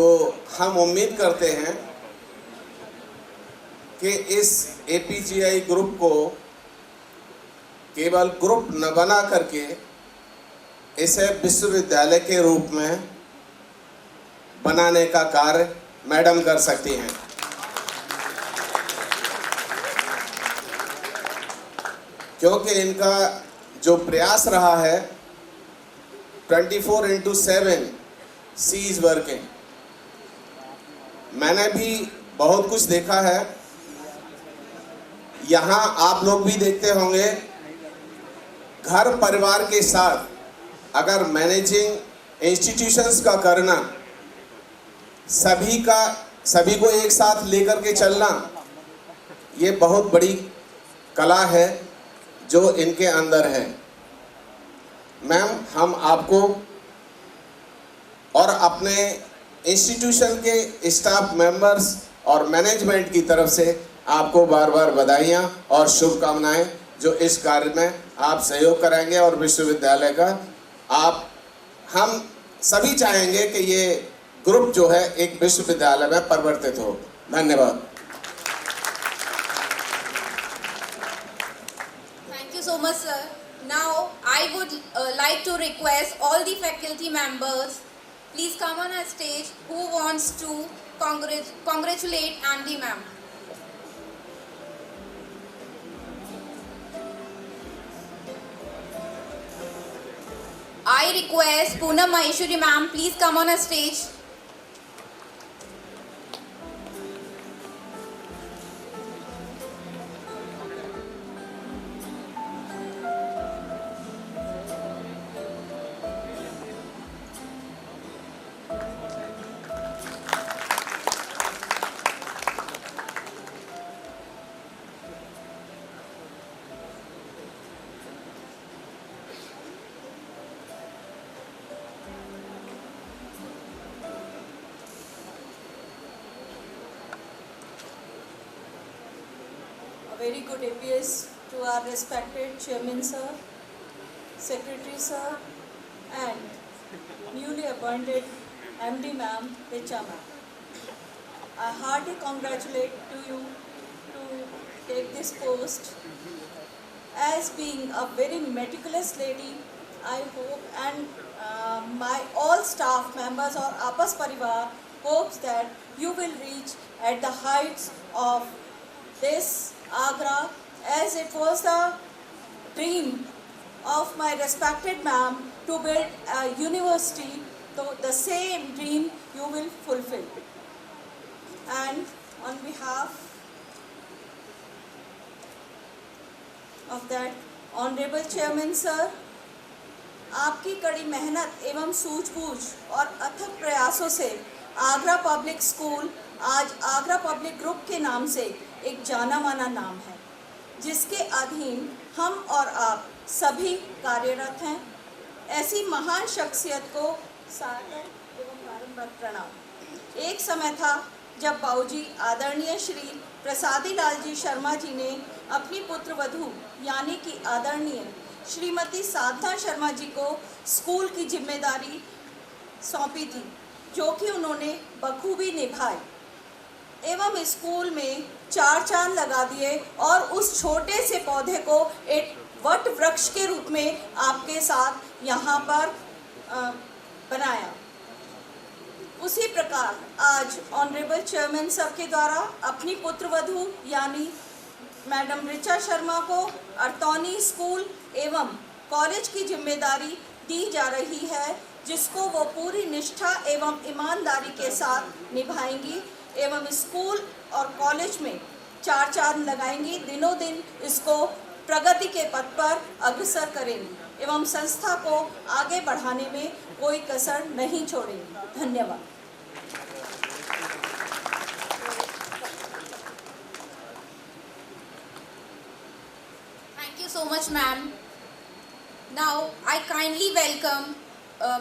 हम उम्मीद करते हैं कि इस APGI ग्रुप को केवल ग्रुप न बना करके इसे विश्वविद्यालय के रूप में बनाने का कार्य मैडम कर सकती हैं। क्योंकि इनका जो प्रयास रहा है 24/7 शी इज वर्किंग। मैंने भी बहुत कुछ देखा है, यहाँ आप लोग भी देखते होंगे। घर परिवार के साथ अगर मैनेजिंग इंस्टीट्यूशंस का करना, सभी को एक साथ लेकर के चलना, ये बहुत बड़ी कला है जो इनके अंदर है। मैम, हम आपको और अपने इंस्टीट्यूशन के स्टाफ मेंबर्स और मैनेजमेंट की तरफ से आपको बार बार बधाइयाँ और शुभकामनाएं, जो इस कार्य में आप सहयोग करेंगे और विश्वविद्यालय का आप हम सभी चाहेंगे कि ये ग्रुप जो है एक विश्वविद्यालय में परिवर्तित हो। धन्यवाद।
Thank you so much, sir. Now, I would like to request all the faculty members, please come on a stage who wants to congratulate MD ma'am. I request Poonam Maheshwari ma'am, please come on a stage.
A very good APS to our respected Chairman sir, Secretary sir, and newly appointed MD ma'am, Richa ma'am. I heartily congratulate to you to take this post. As being a very meticulous lady, I hope, and my all staff members or Apas Parivar hopes that you will reach at the heights of this Agra, as it was the dream of my respected ma'am to build a university, so the same dream you will fulfill. And on behalf of that Honorable Chairman sir, आपकी कड़ी मेहनत एवं सूझबूझ और अथक प्रयासों से Agra public school आज आगरा पब्लिक ग्रुप के नाम से एक जाना माना नाम है, जिसके अधीन हम और आप सभी कार्यरत हैं। ऐसी महान शख्सियत को सादर एवं बारंबार प्रणाम। एक समय था जब बाबूजी आदरणीय श्री प्रसादी लाल जी शर्मा जी ने अपनी पुत्र वधू यानी कि आदरणीय श्रीमती साधना शर्मा जी को स्कूल की जिम्मेदारी सौंपी थी, जो कि उन्होंने बखूबी निभाई एवं स्कूल में 4 चांद लगा दिए और उस छोटे से पौधे को एक वट वृक्ष के रूप में आपके साथ यहाँ पर बनाया। उसी प्रकार आज ऑनरेबल चेयरमैन सर के द्वारा अपनी पुत्र वधू यानी मैडम ऋचा शर्मा को अरतौनी स्कूल एवं कॉलेज की जिम्मेदारी दी जा रही है, जिसको वो पूरी निष्ठा एवं ईमानदारी के साथ निभाएंगी एवं स्कूल और कॉलेज में 4 चांद लगाएंगी, दिनों दिन इसको प्रगति के पथ पर अग्रसर करेंगी एवं संस्था को आगे बढ़ाने में कोई कसर नहीं छोड़ेंगी। धन्यवाद।
Thank you so much, ma'am. Now, I kindly welcome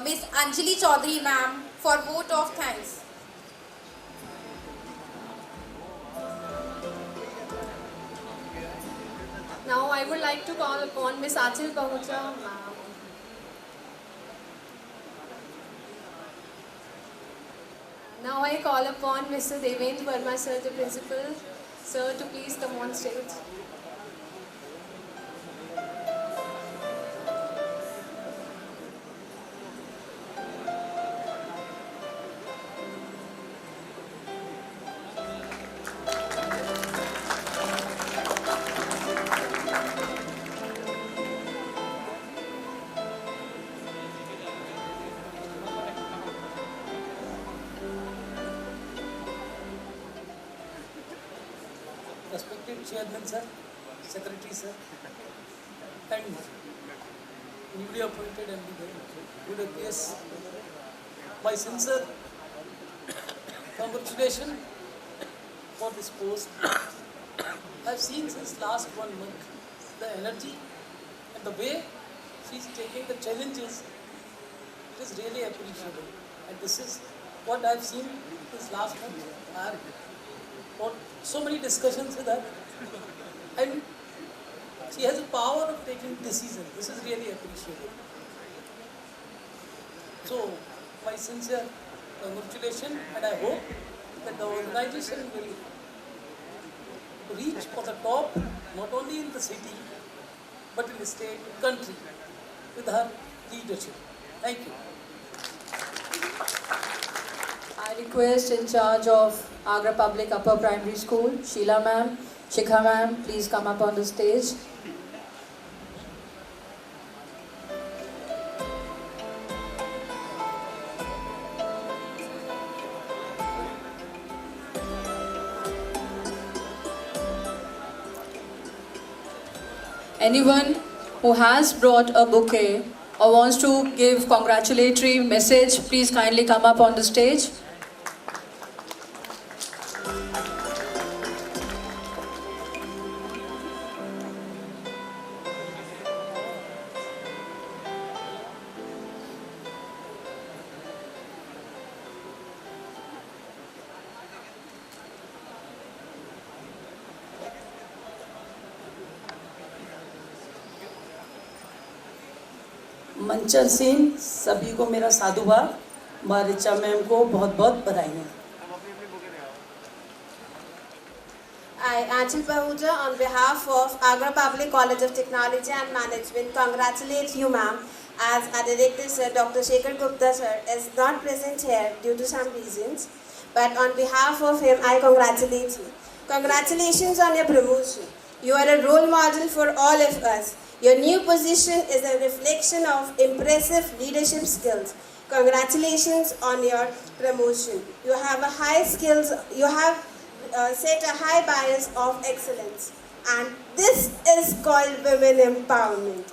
Miss Anjali Chaudhary, ma'am, for vote of thanks.
Now I would like to call upon Miss Achal Pahuja, ma'am. Now I call upon Mr. Devendra Verma, sir, the principal, sir, to please come on stage.
Respected Chairman sir, Secretary sir, and newly appointed MD good APS, my sincere congratulations for this post. I've seen since last 1 month the energy and the way she's taking the challenges. It is really appreciable, and this is what I've seen this last month. I have got so many discussions with her, and she has a power of taking decisions. This is really appreciable. So, my sincere congratulations, and I hope that the organization will reach for the top, not only in the city, but in the state, country, with her leadership. Thank you.
I request in charge of Agra Public Upper Primary School, Sheila ma'am, Shikha ma'am, please come up on the stage. Anyone who has brought a bouquet or wants to give congratulatory message, please kindly come up on the stage.
मंचन सिंह, सभी को मेरा साधुवाद। माँ Richa ma'am को बहुत बहुत बधाइयाँ।
I, Anchal Pahuja, on behalf of Agra Public College of Technology and Management, congratulate you, ma'am, as our director, sir, Dr. Shekhar Gupta, sir, is not present here due to some reasons. But on behalf of him, I congratulate you. Congratulations on your promotion. You are a role model for all of us. Your new position is a reflection of impressive leadership skills. Congratulations on your promotion. You have a high skills. You have set a high bias of excellence, and this is called women empowerment.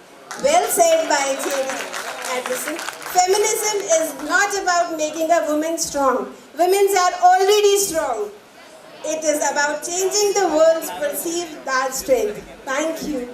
Well said by J.D. Anderson. Feminism is not about making a woman strong. Women are already strong. It is about changing the world's perceived that strength. Thank you.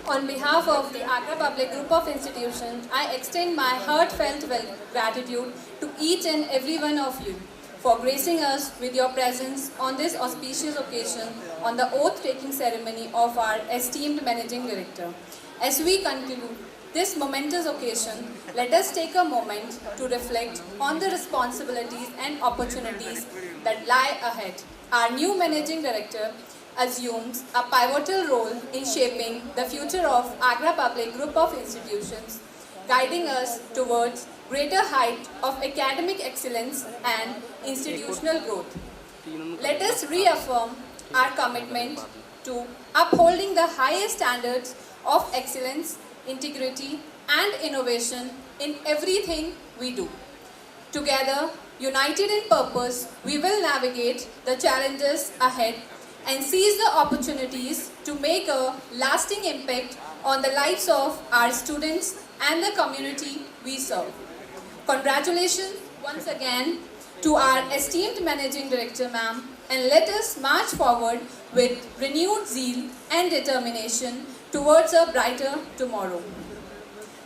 On behalf of the Agra Public Group of Institutions, I extend my heartfelt gratitude to each and every one of you for gracing us with your presence on this auspicious occasion on the oath-taking ceremony of our esteemed Managing Director. As we conclude this momentous occasion, let us take a moment to reflect on the responsibilities and opportunities that lie ahead. Our new Managing Director assumes a pivotal role in shaping the future of Agra Public Group of Institutions, guiding us towards greater height of academic excellence and institutional growth. Let us reaffirm our commitment to upholding the highest standards of excellence, integrity, and innovation in everything we do. Together, united in purpose, we will navigate the challenges ahead and seize the opportunities to make a lasting impact on the lives of our students and the community we serve. Congratulations once again to our esteemed Managing Director, ma'am, and let us march forward with renewed zeal and determination towards a brighter tomorrow.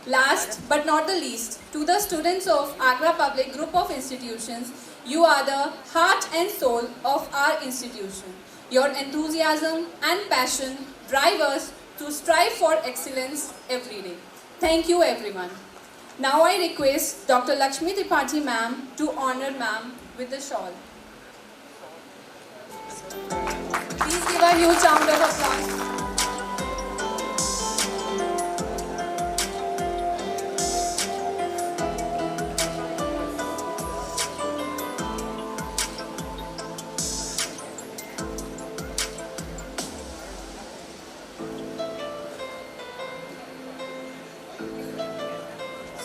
Last but not the least, to the students of Agra Public Group of Institutions, you are the heart and soul of our institution. Your enthusiasm and passion drive us to strive for excellence every day. Thank you, everyone. Now I request Dr. Lakshmi Tripathi ma'am to honor ma'am with the shawl. Please give a huge round of applause.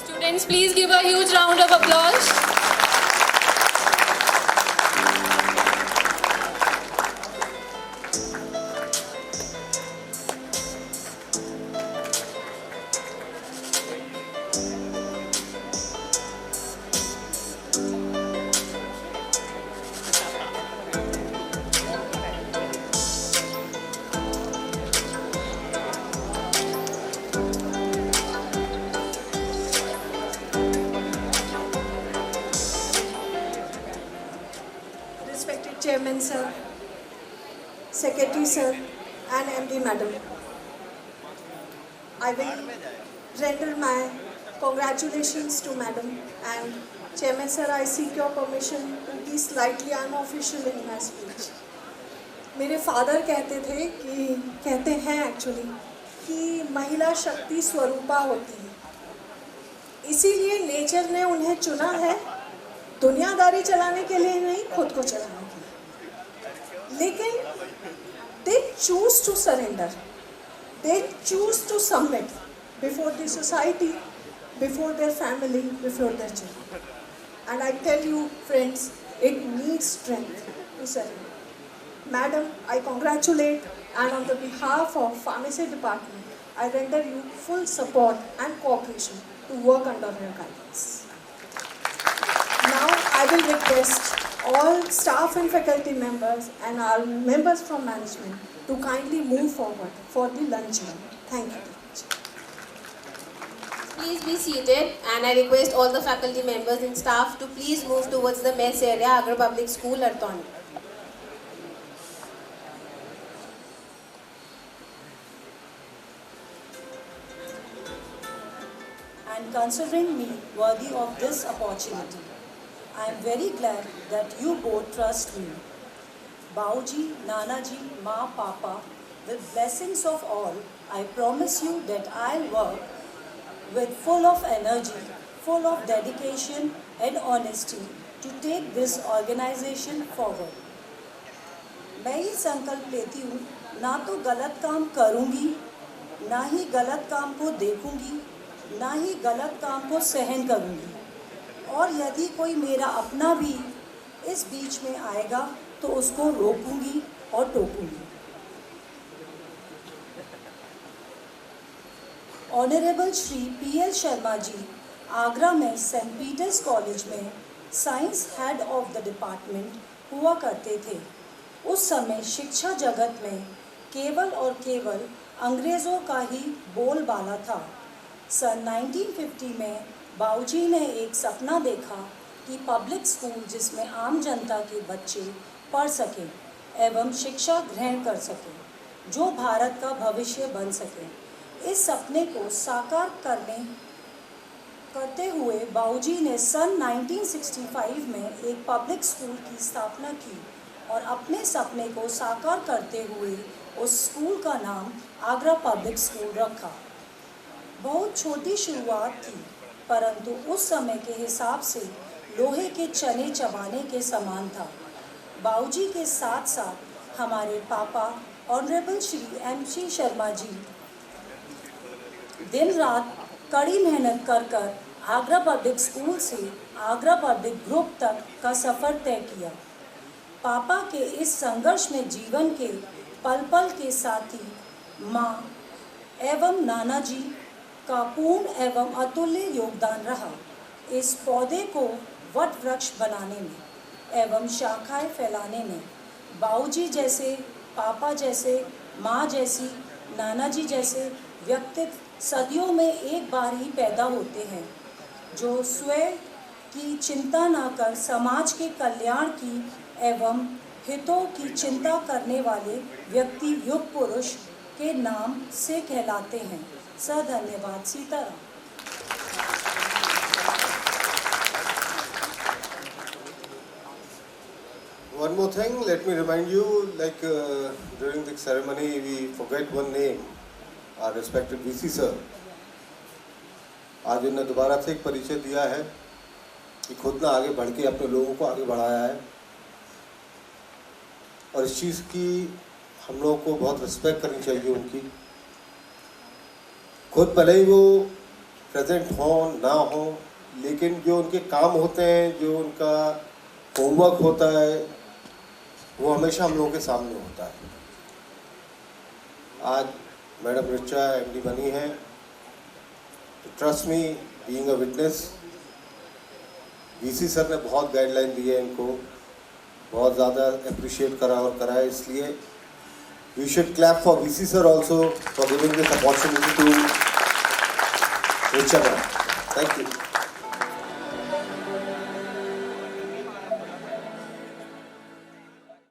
Students, please give a huge round of applause.
Chairman sir, Secretary sir, and MD madam.
I will render my congratulations to Madam and Chairman sir, I seek your permission to be slightly unofficial in my speech. मेरे father कहते हैं actually कि महिला शक्ति स्वरूपा होती है, इसीलिए nature ने उन्हें चुना है दुनियादारी चलाने के लिए नहीं, खुद को चलाने के लिए. लेकिन they choose to surrender, they choose to submit before the society, before their family, before their children. And I tell you friends, it needs strength to surrender. Madam, I congratulate, and on the behalf of Pharmacy Department, I render you full support and cooperation to work under your guidance. Now I will request all staff and faculty members and our members from management to kindly move forward for the luncheon. Thank you.
Please be seated, and I request all the faculty members and staff to please move towards the mess area, Agra Public School, Artoni.
And considering me worthy of this opportunity, I am very glad that you both trust me. Bauji, Nanaji, Ma, Papa, with blessings of all, I promise you that I'll work with full of energy, full of dedication and honesty to take this organization forward. मैं ये संकल्प लेती हूँ, ना तो गलत काम करूँगी, ना ही गलत काम को देखूँगी, ना ही गलत काम को सहन करूँगी, और यदि कोई मेरा अपना भी इस बीच में आएगा तो उसको रोकूँगी और टोकूँगी. Honourable Shri P.L. शर्मा जी आगरा में सेंट पीटर्स कॉलेज में science head of the department हुआ करते थे. उस समय शिक्षा जगत में केवल और केवल अंग्रेज़ों का ही बोलबाला था. सन 1950 में बाऊजी ने एक सपना देखा कि पब्लिक स्कूल जिसमें आम जनता के बच्चे पढ़ सकें एवं शिक्षा ग्रहण कर सकें, जो भारत का भविष्य बन सके. इस सपने को साकार करते हुए बाऊजी ने सन 1965 में एक पब्लिक स्कूल की स्थापना की और अपने सपने को साकार करते हुए उस स्कूल का नाम आगरा पब्लिक स्कूल रखा. बहुत छोटी शुरुआत थी, परंतु उस समय के हिसाब से लोहे के चने चबाने के समान था. बाऊजी के साथ साथ हमारे पापा ऑनरेबल श्री M.C. शर्मा जी दिन रात कड़ी मेहनत कर आगरा पब्लिक स्कूल से आगरा पब्लिक ग्रुप तक का सफ़र तय किया. पापा के इस संघर्ष में जीवन के पल पल के साथी माँ एवं नाना जी का पूर्ण एवं अतुल्य योगदान रहा. इस पौधे को वट वृक्ष बनाने में एवं शाखाएं फैलाने में बाऊजी जैसे, पापा जैसे, माँ जैसी, नाना जी जैसे व्यक्तित्व सदियों में एक बार ही पैदा होते हैं, जो स्वयं की चिंता न कर समाज के कल्याण की एवं हितों की चिंता करने वाले व्यक्ति युग पुरुष के नाम से कहलाते हैं. धन्यवाद. Sitaram.
One more thing, let me remind you, like during the ceremony we forget one name, our respected VC sir. आज उन्होंने दोबारा से एक परिचय दिया है कि खुद ना आगे बढ़ के अपने लोगों को आगे बढ़ाया है, और इस चीज़ की हम लोगों को बहुत रिस्पेक्ट करनी चाहिए उनकी. खुद भले ही वो प्रेजेंट हो ना हो, लेकिन जो उनके काम होते हैं, जो उनका होमवर्क होता है, वो हमेशा हम लोगों के सामने होता है. आज मैडम रिचा MD बनी है, तो trust me, being a witness, VC sir ने बहुत गाइडलाइन दी है इनको, बहुत ज़्यादा अप्रिशिएट करा और कराया. इसलिए we should clap for VC sir also for giving this opportunity to Richa ma'am. Thank you.